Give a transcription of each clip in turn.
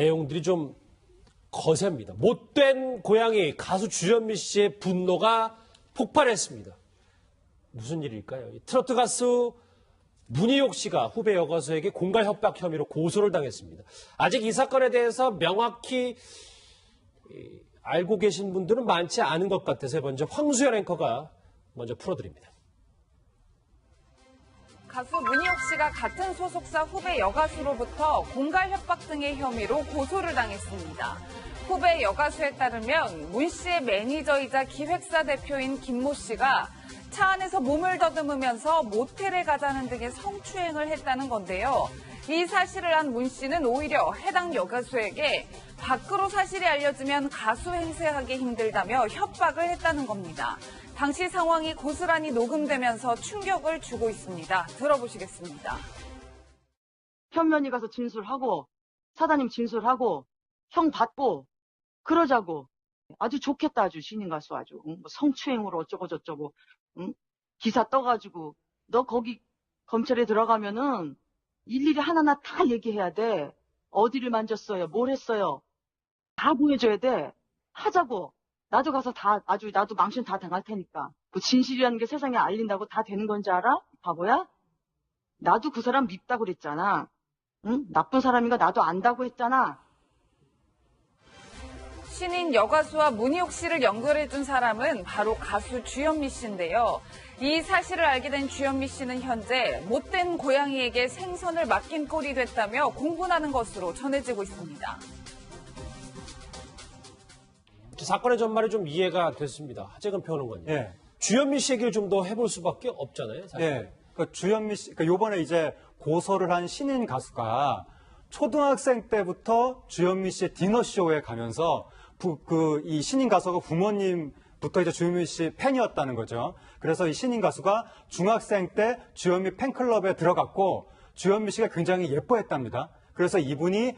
내용들이 좀 거셉니다. 못된 고양이 가수 주현미 씨의 분노가 폭발했습니다. 무슨 일일까요? 트로트 가수 문희옥 씨가 후배 여가수에게 공갈 협박 혐의로 고소를 당했습니다. 아직 이 사건에 대해서 명확히 알고 계신 분들은 많지 않은 것 같아서 먼저 황수연 앵커가 먼저 풀어드립니다. 가수 문희옥 씨가 같은 소속사 후배 여가수로부터 공갈 협박 등의 혐의로 고소를 당했습니다. 후배 여가수에 따르면 문 씨의 매니저이자 기획사 대표인 김모 씨가 차 안에서 몸을 더듬으면서 모텔에 가자는 등의 성추행을 했다는 건데요. 이 사실을 안 문 씨는 오히려 해당 여가수에게 밖으로 사실이 알려지면 가수 행세하기 힘들다며 협박을 했다는 겁니다. 당시 상황이 고스란히 녹음되면서 충격을 주고 있습니다. 들어보시겠습니다. 현면이 가서 진술하고 사장님 진술하고 형 받고 그러자고. 아주 좋겠다. 아주 신인 가수 아주. 뭐 성추행으로 어쩌고 저쩌고. 기사 떠가지고 너 거기 검찰에 들어가면은 일일이 하나하나 다 얘기해야 돼. 어디를 만졌어요. 뭘 했어요. 다 보여줘야 돼. 하자고. 나도 가서 다 아주 나도 망신 다 당할 테니까. 그 진실이라는 게 세상에 알린다고 다 되는 건지 알아? 바보야? 나도 그 사람 밉다고 그랬잖아. 응? 나쁜 사람인가 나도 안다고 했잖아. 신인 여가수와 문희옥 씨를 연결해준 사람은 바로 가수 주현미 씨인데요. 이 사실을 알게 된 주현미 씨는 현재 못된 고양이에게 생선을 맡긴 꼴이 됐다며 공분하는 것으로 전해지고 있습니다. 사건의 전말이 좀 이해가 됐습니다. 하재근 평론가님. 예. 주현미 씨 얘기를 좀 더 해볼 수밖에 없잖아요. 사실. 예. 그러니까 주현미 씨, 그러니까 요번에 이제 고소를 한 신인 가수가 초등학생 때부터 주현미 씨의 디너쇼에 가면서 이 신인 가수가 부모님부터 이제 주현미 씨 팬이었다는 거죠. 그래서 이 신인 가수가 중학생 때 주현미 팬클럽에 들어갔고 주현미 씨가 굉장히 예뻐했답니다. 그래서 이분이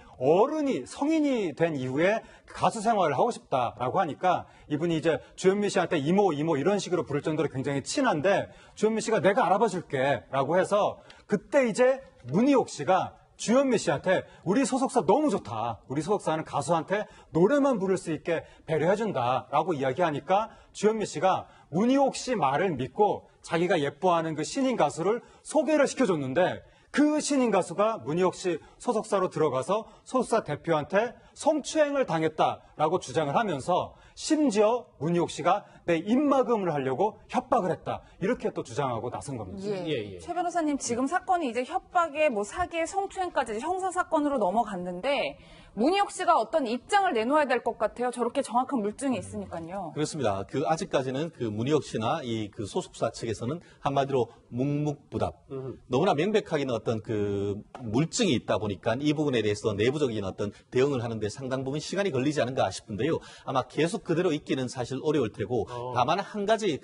성인이 된 이후에 가수 생활을 하고 싶다라고 하니까 이분이 이제 주현미 씨한테 이모 이런 식으로 부를 정도로 굉장히 친한데 주현미 씨가 내가 알아봐 줄게 라고 해서 그때 이제 문희옥 씨가 주현미 씨한테 우리 소속사 너무 좋다. 우리 소속사는 가수한테 노래만 부를 수 있게 배려해준다 라고 이야기하니까 주현미 씨가 문희옥 씨 말을 믿고 자기가 예뻐하는 그 신인 가수를 소개를 시켜줬는데 그 신인 가수가 문희옥 씨 소속사로 들어가서 소속사 대표한테 성추행을 당했다라고 주장을 하면서 심지어 문희옥 씨가 내 입막음을 하려고 협박을 했다. 이렇게 또 주장하고 나선 겁니다. 예. 최 변호사님, 지금 사건이 이제 협박에 사기에 성추행까지 형사사건으로 넘어갔는데 문희옥 씨가 어떤 입장을 내놓아야 될 것 같아요. 저렇게 정확한 물증이 있으니까요. 그렇습니다. 아직까지는 문희옥 씨나 그 소속사 측에서는 한마디로 묵묵부답. 너무나 명백하게는 어떤 물증이 있다 보니까 이 부분에 대해서 내부적인 어떤 대응을 하는데 상당 부분 시간이 걸리지 않은가 싶은데요. 아마 계속 그대로 있기는 사실 어려울 테고 다만 한 가지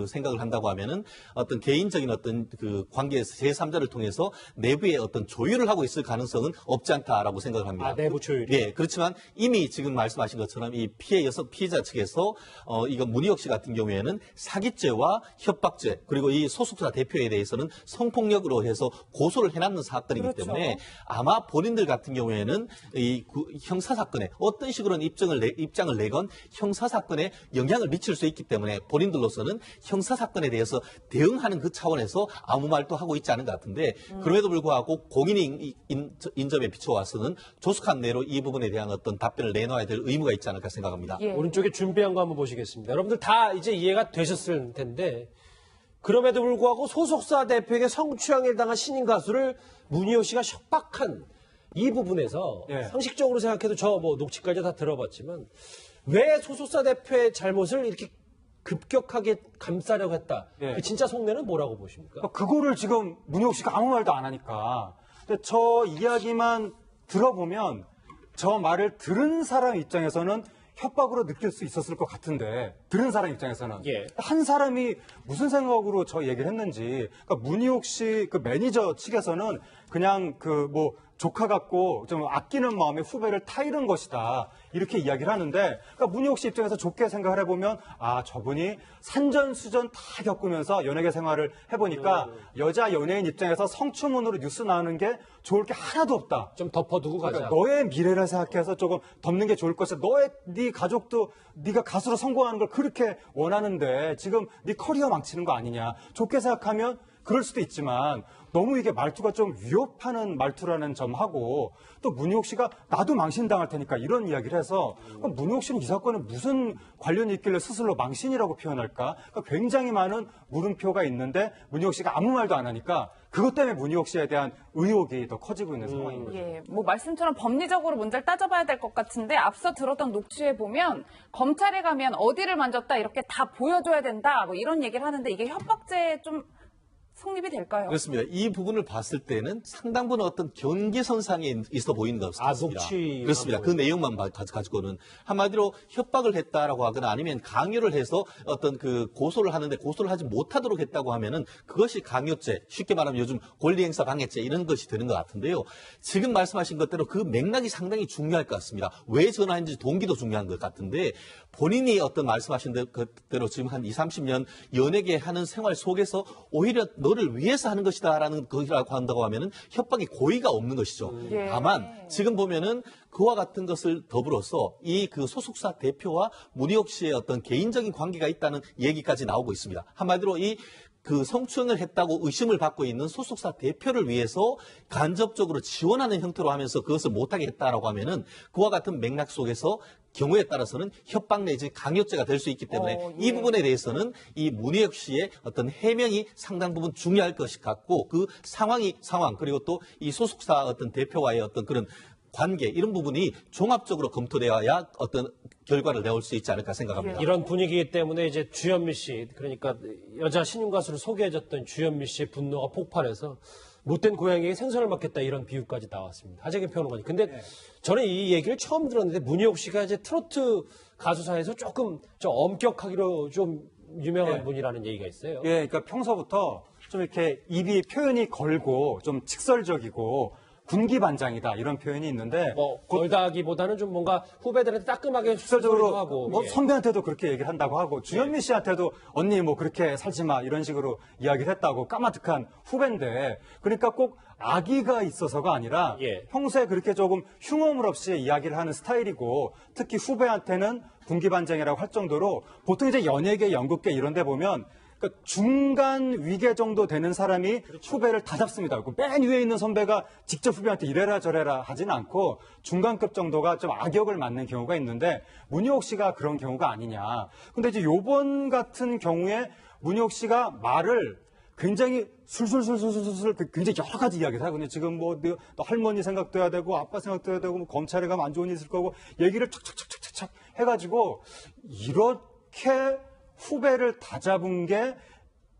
생각을 한다고 하면은 어떤 개인적인 어떤 관계에서 제3자를 통해서 내부의 어떤 조율을 하고 있을 가능성은 없지 않다라고 생각을 합니다. 내부 조율. 예, 그렇지만 이미 지금 말씀하신 것처럼 이 피해자 측에서 이거 문희옥 씨 같은 경우에는 사기죄와 협박죄 그리고 이 소속사 대표에 대해서는 성폭력으로 해서 고소를 해놨는 사건이기 그렇죠. 때문에 아마 본인들 같은 경우에는 이 형사 사건에 어떤 식으로는 입장을 내건 형사 사건에 영향을 미칠 수 있기 때문에 본인들로서는 형사 사건에 대해서 대응하는 그 차원에서 아무 말도 하고 있지 않은 것 같은데 그럼에도 불구하고 공인의 인접에 비춰와서는 조속한 내로 이 부분에 대한 어떤 답변을 내놔야 될 의무가 있지 않을까 생각합니다. 예. 오른쪽에 준비한 거 한번 보시겠습니다. 여러분들 다 이제 이해가 되셨을 텐데 그럼에도 불구하고 소속사 대표에게 성추행을 당한 신인 가수를 문희옥 씨가 협박한 이 부분에서 예. 상식적으로 생각해도 녹취까지 다 들어봤지만 왜 소속사 대표의 잘못을 이렇게 급격하게 감싸려고 했다. 예. 그 진짜 속내는 뭐라고 보십니까? 그거를 지금 문희옥 씨가 아무 말도 안 하니까. 근데 저 이야기만 들어보면 저 말을 들은 사람 입장에서는 협박으로 느낄 수 있었을 것 같은데 들은 사람 입장에서는 예. 한 사람이 무슨 생각으로 저 얘기를 했는지 그러니까 문희옥 씨 그 매니저 측에서는 그냥 조카 같고 좀 아끼는 마음에 후배를 타이른 것이다. 이렇게 이야기를 하는데, 그러니까 문희옥 씨 입장에서 좋게 생각을 해보면, 아, 저분이 산전수전 다 겪으면서 연예계 생활을 해보니까 여자 연예인 입장에서 성추문으로 뉴스 나오는 게 좋을 게 하나도 없다. 좀 덮어두고 가자. 그러니까 너의 미래를 생각해서 조금 덮는 게 좋을 것이다. 네 가족도 네가 가수로 성공하는 걸 그렇게 원하는데 지금 네 커리어 망치는 거 아니냐. 좋게 생각하면 그럴 수도 있지만 너무 이게 말투가 좀 위협하는 말투라는 점하고 또 문희옥 씨가 나도 망신당할 테니까 이런 이야기를 해서 그럼 문희옥 씨는 이 사건에 무슨 관련이 있길래 스스로 망신이라고 표현할까? 그러니까 굉장히 많은 물음표가 있는데 문희옥 씨가 아무 말도 안 하니까 그것 때문에 문희옥 씨에 대한 의혹이 더 커지고 있는 상황인 거죠. 예, 뭐 말씀처럼 법리적으로 문제를 따져봐야 될 것 같은데 앞서 들었던 녹취에 보면 검찰에 가면 어디를 만졌다 이렇게 다 보여줘야 된다 뭐 이런 얘기를 하는데 이게 협박죄에 좀 성립이 될까요? 그렇습니다. 이 부분을 봤을 때는 상당 부분 어떤 경계선상에 있어 보이는 것 같습니다. 녹취 그렇습니다. 그 내용만 가지고는 한마디로 협박을 했다라고 하거나 아니면 강요를 해서 어떤 그 고소를 하는데 고소를 하지 못하도록 했다고 하면은 그것이 강요죄, 쉽게 말하면 요즘 권리행사 방해죄 이런 것이 되는 것 같은데요. 지금 말씀하신 것대로 그 맥락이 상당히 중요할 것 같습니다. 왜 전화했는지 동기도 중요한 것 같은데 본인이 어떤 말씀하신 대로 지금 한 20, 30년 연예계 하는 생활 속에서 오히려 너를 위해서 하는 것이다라는 것이라고 한다고 하면은 협박이 고의가 없는 것이죠. 예. 다만 지금 보면은 그와 같은 것을 더불어서 이 그 소속사 대표와 문희옥 씨의 어떤 개인적인 관계가 있다는 얘기까지 나오고 있습니다. 한마디로 이 그 성추행을 했다고 의심을 받고 있는 소속사 대표를 위해서 간접적으로 지원하는 형태로 하면서 그것을 못하게 했다라고 하면은 그와 같은 맥락 속에서 경우에 따라서는 협박 내지 강요죄가 될 수 있기 때문에 이 부분에 대해서는 이 문희옥 씨의 어떤 해명이 상당 부분 중요할 것이 같고 그 상황 그리고 또 이 소속사 어떤 대표와의 어떤 그런 관계 이런 부분이 종합적으로 검토되어야 어떤 결과를 내올 수 있지 않을까 생각합니다. 이런 분위기 때문에 이제 주현미 씨, 그러니까 여자 신인 가수를 소개해줬던 주현미 씨의 분노가 폭발해서 못된 고양이에게 생선을 맡겼다 이런 비유까지 나왔습니다. 하재경 평론가님. 근데 저는 이 얘기를 처음 들었는데 문희옥 씨가 이제 트로트 가수사에서 조금 좀 엄격하기로 좀 유명한 분이라는 얘기가 있어요. 예, 그러니까 평소부터 좀 이렇게 입이 표현이 걸고 좀 직설적이고 군기반장이다 이런 표현이 있는데 뭐 걸다기보다는 좀 뭔가 후배들한테 따끔하게 직설적으로 소리도 하고 뭐 예. 선배한테도 그렇게 얘기를 한다고 하고 주현미 씨한테도 언니 뭐 그렇게 살지 마 이런 식으로 이야기를 했다고 까마득한 후배인데 그러니까 꼭 악의가 있어서가 아니라 예. 평소에 그렇게 조금 흉어물 없이 이야기를 하는 스타일이고 특히 후배한테는 군기반장이라고 할 정도로 보통 이제 연예계, 연극계 이런 데 보면 그러니까 중간 위계 정도 되는 사람이 후배를 다 잡습니다. 맨 위에 있는 선배가 직접 후배한테 이래라 저래라 하진 않고 중간급 정도가 좀 악역을 맡는 경우가 있는데 문희옥 씨가 그런 경우가 아니냐. 근데 이제 요번 같은 경우에 문희옥 씨가 말을 굉장히 술술술술술술 굉장히 여러 가지 이야기를 하거든요. 지금 뭐 너 할머니 생각도 해야 되고 아빠 생각도 해야 되고 뭐 검찰에 가면 안 좋은 일 있을 거고 얘기를 척척척척척 해가지고 이렇게 후배를 다 잡은 게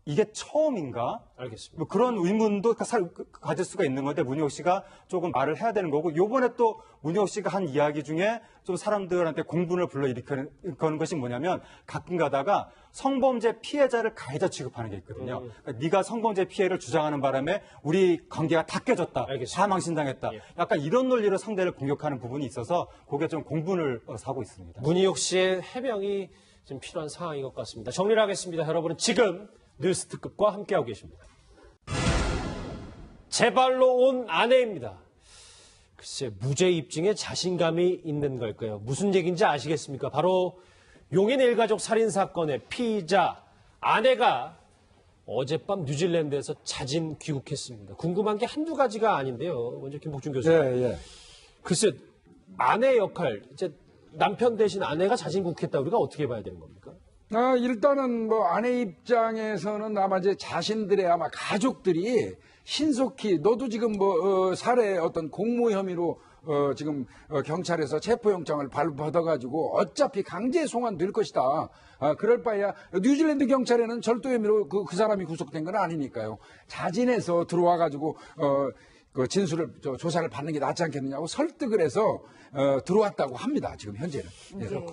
이게 처음인가? 알겠습니다. 뭐 그런 의문도 가질 수가 있는 건데 문희옥 씨가 조금 말을 해야 되는 거고 요번에 또 문희옥 씨가 한 이야기 중에 좀 사람들한테 공분을 불러일으키는 것이 뭐냐면 가끔 가다가 성범죄 피해자를 가해자 취급하는 게 있거든요. 그러니까 네가 성범죄 피해를 주장하는 바람에 우리 관계가 다 깨졌다. 알겠습니다. 다 망신당했다. 예. 약간 이런 논리로 상대를 공격하는 부분이 있어서 그게 좀 공분을 사고 있습니다. 문희옥 씨의 해명이 좀 필요한 상황인 것 같습니다. 정리를 하겠습니다. 여러분은 지금 뉴스 특급과 함께하고 계십니다. 제발로 온 아내입니다. 글쎄 무죄 입증에 자신감이 있는 걸까요? 무슨 얘기인지 아시겠습니까? 바로 용인 일가족 살인사건의 피의자 아내가 어젯밤 뉴질랜드에서 자진 귀국했습니다. 궁금한 게 한두 가지가 아닌데요. 먼저 김복준 교수님. 글쎄 아내 역할, 이제 남편 대신 아내가 자진 귀국했다 우리가 어떻게 봐야 되는 겁니까? 일단은 뭐 아내 입장에서는 아마 이제 자신들의 아마 가족들이 신속히 너도 지금 뭐 살해 어떤 공모 혐의로 지금 경찰에서 체포영장을 받아가지고 어차피 강제 송환될 것이다. 그럴 바에야 뉴질랜드 경찰에는 절도 혐의로 그 사람이 구속된 건 아니니까요. 자진해서 들어와가지고 그 진술을 조사를 받는 게 낫지 않겠느냐고 설득을 해서 들어왔다고 합니다. 지금 현재는.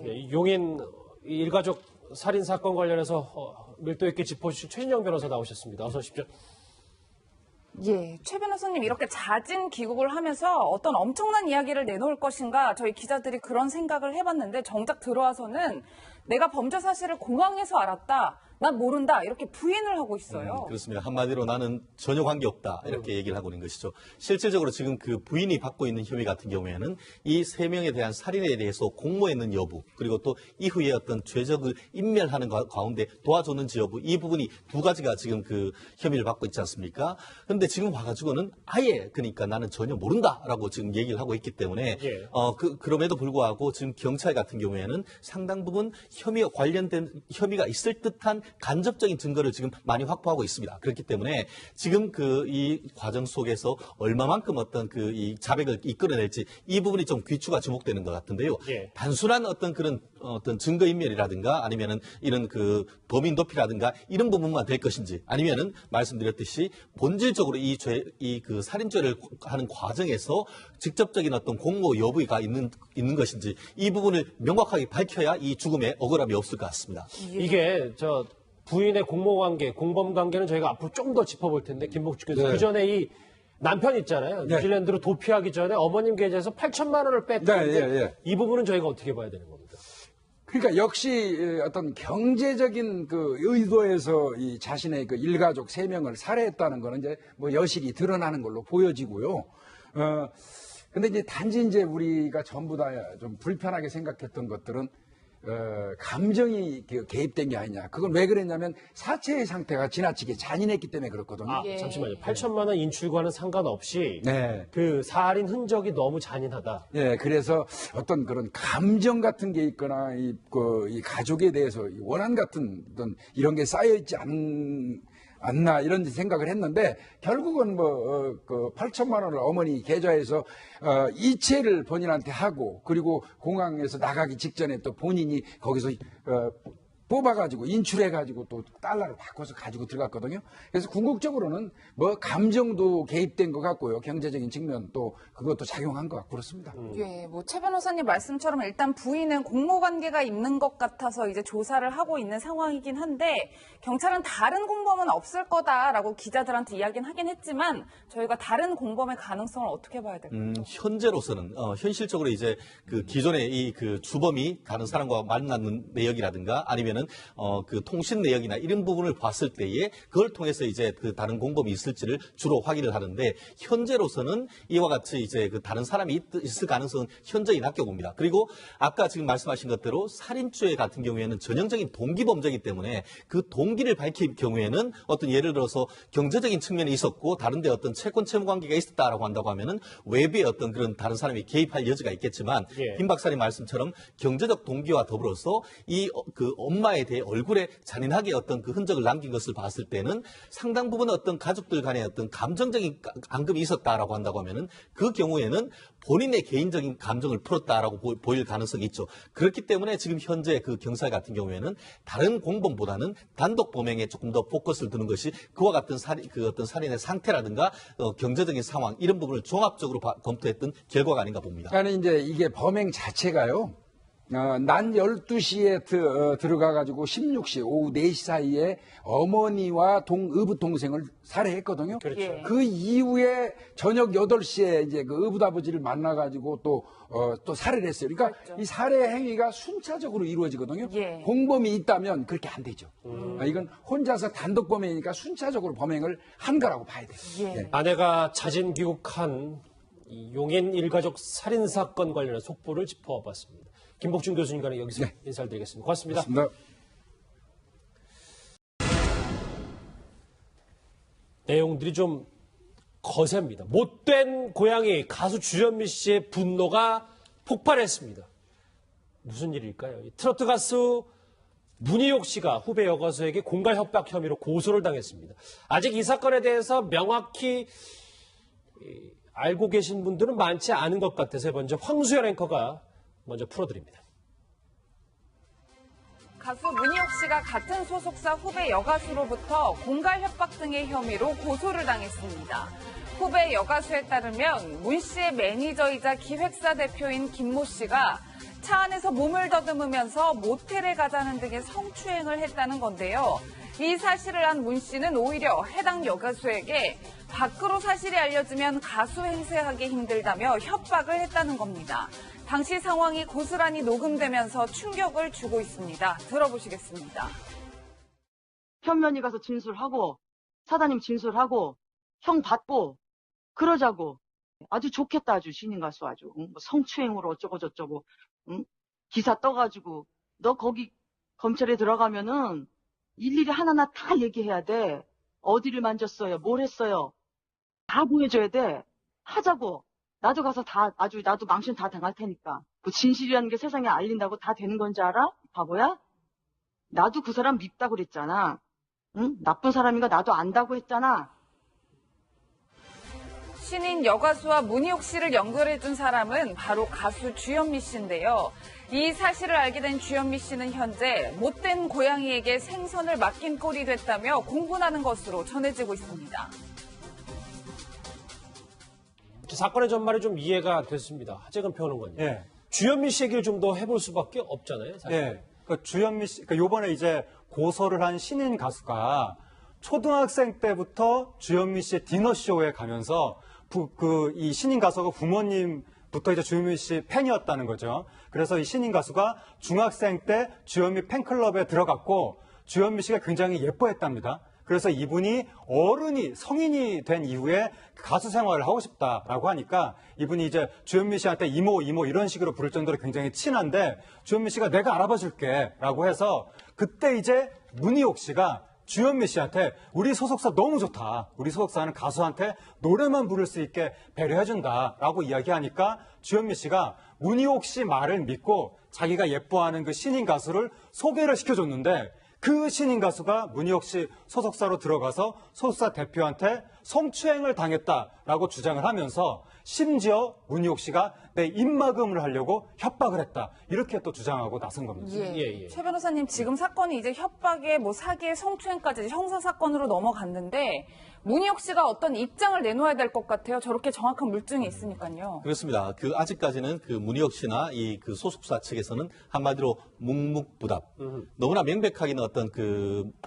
네, 용인 일가족 살인 사건 관련해서 밀도 있게 짚어주신 최진영 변호사 나오셨습니다. 어서 오십시오. 예, 최 변호사님 이렇게 자진 귀국을 하면서 어떤 엄청난 이야기를 내놓을 것인가 저희 기자들이 그런 생각을 해봤는데 정작 들어와서는 내가 범죄 사실을 공항에서 알았다. 난 모른다. 이렇게 부인을 하고 있어요. 그렇습니다. 한마디로 나는 전혀 관계없다. 이렇게 얘기를 하고 있는 것이죠. 실질적으로 지금 그 부인이 받고 있는 혐의 같은 경우에는 이 3명에 대한 살인에 대해서 공모했는 여부, 그리고 또 이후에 어떤 죄적을 인멸하는 가운데 도와줬는지 여부, 이 부분이 2가지가 지금 그 혐의를 받고 있지 않습니까? 그런데 지금 와가지고는 아예 그러니까 나는 전혀 모른다라고 지금 얘기를 하고 있기 때문에 예. 그럼에도 불구하고 지금 경찰 같은 경우에는 상당 부분 혐의와 관련된 혐의가 있을 듯한 간접적인 증거를 지금 많이 확보하고 있습니다. 그렇기 때문에 지금 이 과정 속에서 얼마만큼 어떤 이 자백을 이끌어낼지 이 부분이 좀 귀추가 주목되는 것 같은데요. 예. 단순한 어떤 그런 어떤 증거인멸이라든가 아니면은 이런 그 범인 도피라든가 이런 부분만 될 것인지 아니면은 말씀드렸듯이 본질적으로 그 살인죄를 하는 과정에서 직접적인 어떤 공모 여부가 있는 것인지 이 부분을 명확하게 밝혀야 이 죽음에 억울함이 없을 것 같습니다. 이게 부인의 공모관계, 공범관계는 저희가 앞으로 좀 더 짚어볼 텐데 김복주 교수 네. 그 전에 이 남편 있잖아요. 네. 뉴질랜드로 도피하기 전에 어머님 계좌에서 8천만 원을 뺐는데 네, 예. 이 부분은 저희가 어떻게 봐야 되는 겁니까? 그러니까 역시 어떤 경제적인 그 의도에서 이 자신의 그 일가족 3명을 살해했다는 거는 이제 뭐 여실히 드러나는 걸로 보여지고요. 근데 이제 단지 이제 우리가 전부 다 좀 불편하게 생각했던 것들은 감정이 개입된 게 아니냐. 그건 왜 그랬냐면 사체의 상태가 지나치게 잔인했기 때문에 그렇거든요. 아, 잠시만요. 8천만 원 인출과는 상관없이 네. 그 살인 흔적이 너무 잔인하다. 예, 그래서 어떤 그런 감정 같은 게 있거나 이 가족에 대해서 이 원한 같은 어떤 이런 게 쌓여있지 않나 이런 생각을 했는데 결국은 그 8천만 원을 어머니 계좌에서 이체를 본인한테 하고 그리고 공항에서 나가기 직전에 또 본인이 거기서 뽑아가지고 인출해가지고 또 달러를 바꿔서 가지고 들어갔거든요. 그래서 궁극적으로는 뭐 감정도 개입된 것 같고요. 경제적인 측면 또 그것도 작용한 것 같고 그렇습니다. 예, 뭐 최 변호사님 말씀처럼 일단 부인은 공모관계가 있는 것 같아서 이제 조사를 하고 있는 상황이긴 한데 경찰은 다른 공범은 없을 거다라고 기자들한테 이야기는 하긴 했지만 저희가 다른 공범의 가능성을 어떻게 봐야 될까요? 현재로서는 현실적으로 이제 그 기존의 이 그 주범이 다른 사람과 만나는 내역이라든가 아니면은 그 통신 내역이나 이런 부분을 봤을 때에 그걸 통해서 이제 그 다른 공범이 있을지를 주로 확인을 하는데 현재로서는 이와 같이 이제 그 다른 사람이 있을 가능성은 현저히 낮게 봅니다. 그리고 아까 지금 말씀하신 것대로 살인죄 같은 경우에는 전형적인 동기 범죄이기 때문에 그 동기를 밝힐 경우에는 어떤 예를 들어서 경제적인 측면이 있었고 다른데 어떤 채권 채무 관계가 있었다라고 한다고 하면은 외부의 어떤 그런 다른 사람이 개입할 여지가 있겠지만 예. 김 박사님 말씀처럼 경제적 동기와 더불어서 그 엄마에 대해 얼굴에 잔인하게 어떤 그 흔적을 남긴 것을 봤을 때는 상당 부분 어떤 가족들 간의 어떤 감정적인 앙금이 있었다라고 한다고 하면은 그 경우에는 본인의 개인적인 감정을 풀었다라고 보일 가능성이 있죠. 그렇기 때문에 지금 현재 그 경찰 같은 경우에는 다른 공범보다는 단독 범행에 조금 더 포커스를 두는 것이 그와 같은 어떤 살인의 상태라든가 경제적인 상황 이런 부분을 종합적으로 검토했던 결과가 아닌가 봅니다. 아니 이제 이게 범행 자체가요. 난 12시에 들어가가지고 16시 오후 4시 사이에 어머니와 의붓 동생을 살해했거든요. 그렇죠. 예. 그 이후에 저녁 8시에 이제 그 의붓 아버지를 만나가지고 또 살해를 했어요. 그러니까 그렇죠. 이 살해 행위가 순차적으로 이루어지거든요. 예. 공범이 있다면 그렇게 안 되죠. 이건 혼자서 단독 범행이니까 순차적으로 범행을 한 거라고 봐야 돼요. 예. 예. 아내가 자진 귀국한 이 용인 일가족 살인 사건 관련한 속보를 짚어봤습니다. 김복준 교수님과는 여기서 네. 인사를 드리겠습니다. 고맙습니다. 고맙습니다. 내용들이 좀 거셉니다. 못된 고양이 가수 주현미 씨의 분노가 폭발했습니다. 무슨 일일까요? 이 트로트 가수 문희옥 씨가 후배 여가수에게 공갈 협박 혐의로 고소를 당했습니다. 아직 이 사건에 대해서 명확히 알고 계신 분들은 많지 않은 것 같아서 먼저 황수연 앵커가 먼저 풀어드립니다. 가수 문희옥 씨가 같은 소속사 후배 여가수로부터 공갈 협박 등의 혐의로 고소를 당했습니다. 후배 여가수에 따르면 문 씨의 매니저이자 기획사 대표인 김모 씨가 차 안에서 몸을 더듬으면서 모텔에 가자는 등의 성추행을 했다는 건데요. 이 사실을 안 문 씨는 오히려 해당 여가수에게 밖으로 사실이 알려지면 가수 행세하기 힘들다며 협박을 했다는 겁니다. 당시 상황이 고스란히 녹음되면서 충격을 주고 있습니다. 들어보시겠습니다. 현면이 가서 진술하고 사장님 진술하고 형 받고 그러자고. 아주 좋겠다 아주 신인 가수 아주. 응? 뭐 성추행으로 어쩌고 저쩌고. 응? 기사 떠가지고 너 거기 검찰에 들어가면은 일일이 하나하나 다 얘기해야 돼. 어디를 만졌어요? 뭘 했어요? 다 보여줘야 돼. 하자고. 나도 가서 다 아주 나도 망신 다 당할 테니까. 그 진실이라는 게 세상에 알린다고 다 되는 건지 알아? 바보야? 나도 그 사람 밉다고 그랬잖아. 응? 나쁜 사람인가 나도 안다고 했잖아. 신인 여가수와 문희옥 씨를 연결해준 사람은 바로 가수 주현미 씨인데요. 이 사실을 알게 된 주현미 씨는 현재 못된 고양이에게 생선을 맡긴 꼴이 됐다며 공분하는 것으로 전해지고 있습니다. 사건의 전말이 좀 이해가 됐습니다. 하재근 평론가님. 예. 주현미 씨 얘기를 좀 더 해볼 수밖에 없잖아요. 사실. 예. 그러니까 주현미 씨, 그러니까 요번에 이제 고소를 한 신인 가수가 초등학생 때부터 주현미 씨의 디너쇼에 가면서 이 신인 가수가 부모님부터 이제 주현미 씨 팬이었다는 거죠. 그래서 이 신인 가수가 중학생 때 주현미 팬클럽에 들어갔고 주현미 씨가 굉장히 예뻐했답니다. 그래서 이분이 성인이 된 이후에 가수 생활을 하고 싶다라고 하니까 이분이 이제 주현미 씨한테 이모 이런 식으로 부를 정도로 굉장히 친한데 주현미 씨가 내가 알아봐 줄게 라고 해서 그때 이제 문희옥 씨가 주현미 씨한테 우리 소속사 너무 좋다. 우리 소속사는 가수한테 노래만 부를 수 있게 배려해준다라고 이야기하니까 주현미 씨가 문희옥 씨 말을 믿고 자기가 예뻐하는 그 신인 가수를 소개를 시켜줬는데 그 신인 가수가 문희옥 씨 소속사로 들어가서 소속사 대표한테 성추행을 당했다라고 주장을 하면서 심지어 문희옥 씨가 내 입막음을 하려고 협박을 했다. 이렇게 또 주장하고 나선 겁니다. 예. 최 변호사님, 지금 사건이 이제 협박에 사기에 성추행까지 형사사건으로 넘어갔는데 문희옥 씨가 어떤 입장을 내놓아야 될 것 같아요. 저렇게 정확한 물증이 있으니까요. 그렇습니다. 아직까지는 문희옥 씨나 그 소속사 측에서는 한마디로 묵묵부답. 너무나 명백하게는 어떤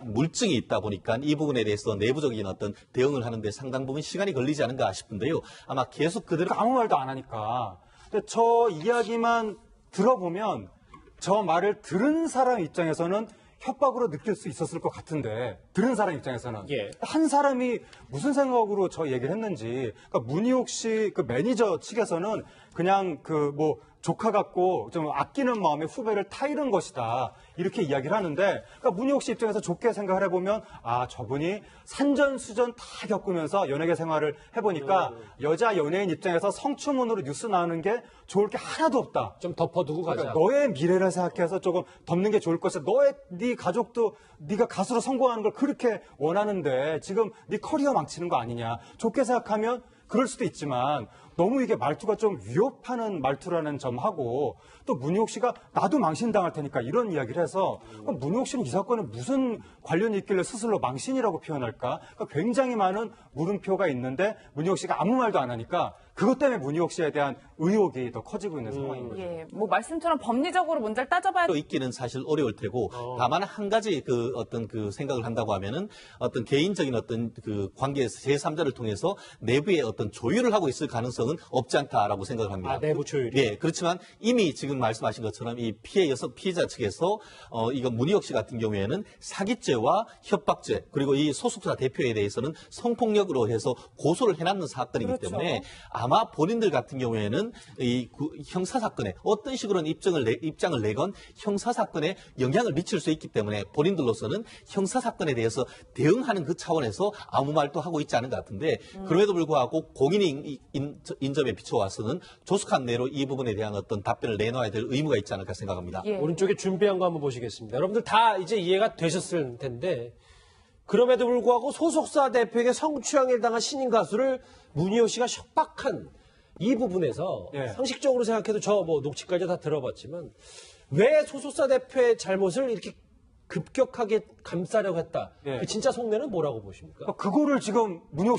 물증이 있다 보니까 이 부분에 대해서 내부적인 어떤 대응을 하는데 상당 부분 시간이 걸리지 않은가 싶은데요. 아마 계속 그대로 아무 말도 안 하니까. 근데 저 이야기만 들어보면 저 말을 들은 사람 입장에서는 협박으로 느낄 수 있었을 것 같은데 들은 사람 입장에서는 예. 한 사람이 무슨 생각으로 저 얘기를 했는지 그러니까 문희옥 씨 그 매니저 측에서는 그냥 조카 같고 좀 아끼는 마음에 후배를 타이른 것이다 이렇게 이야기를 하는데 그러니까 문희옥 씨 입장에서 좋게 생각을 해보면 저분이 산전수전 다 겪으면서 연예계 생활을 해보니까 여자 연예인 입장에서 성추문으로 뉴스 나오는 게 좋을 게 하나도 없다. 좀 덮어두고 가자. 그러니까 너의 미래를 생각해서 조금 덮는 게 좋을 것이다. 네 가족도 네가 가수로 성공하는 걸 그렇게 원하는데 지금 네 커리어 망치는 거 아니냐. 좋게 생각하면 그럴 수도 있지만 너무 이게 말투가 좀 위협하는 말투라는 점하고 또 문희옥 씨가 나도 망신당할 테니까 이런 이야기를 해서 그럼 문희옥 씨는 이 사건에 무슨 관련이 있길래 스스로 망신이라고 표현할까? 그러니까 굉장히 많은 물음표가 있는데 문희옥 씨가 아무 말도 안 하니까 그것 때문에 문희옥 씨에 대한 의혹이 더 커지고 있는 상황인 거죠. 예, 말씀처럼 법리적으로 문제를 따져봐야 또 있기는 사실 어려울 테고 다만 한 가지 어떤 생각을 한다고 하면은 어떤 개인적인 어떤 관계 제3자를 통해서 내부의 어떤 조율을 하고 있을 가능성은 없지 않다라고 생각을 합니다. 내부 조율이. 예, 그렇지만 이미 지금 말씀하신 것처럼 이 피해자 측에서 이거 문희옥 씨 같은 경우에는 사기죄와 협박죄 그리고 이 소속사 대표에 대해서는 성폭력으로 해서 고소를 해놨는 사건이기 그렇죠. 때문에 아마 본인들 같은 경우에는 이 형사사건에 어떤 식으로는 입장을 내건 형사사건에 영향을 미칠 수 있기 때문에 본인들로서는 형사사건에 대해서 대응하는 그 차원에서 아무 말도 하고 있지 않은 것 같은데 그럼에도 불구하고 공인의 인접에 비춰와서는 조속한 내로 이 부분에 대한 어떤 답변을 내놔야 될 의무가 있지 않을까 생각합니다. 예. 오른쪽에 준비한 거 한번 보시겠습니다. 여러분들 다 이제 이해가 되셨을 텐데 그럼에도 불구하고 소속사 대표에게 성추행을 당한 신인 가수를 문희옥 씨가 협박한 이 부분에서 예. 상식적으로 생각해도 녹취까지 다 들어봤지만 왜 소속사 대표의 잘못을 이렇게 급격하게 감싸려고 했다. 예. 그 진짜 속내는 뭐라고 보십니까? 그거를 지금 문희옥 씨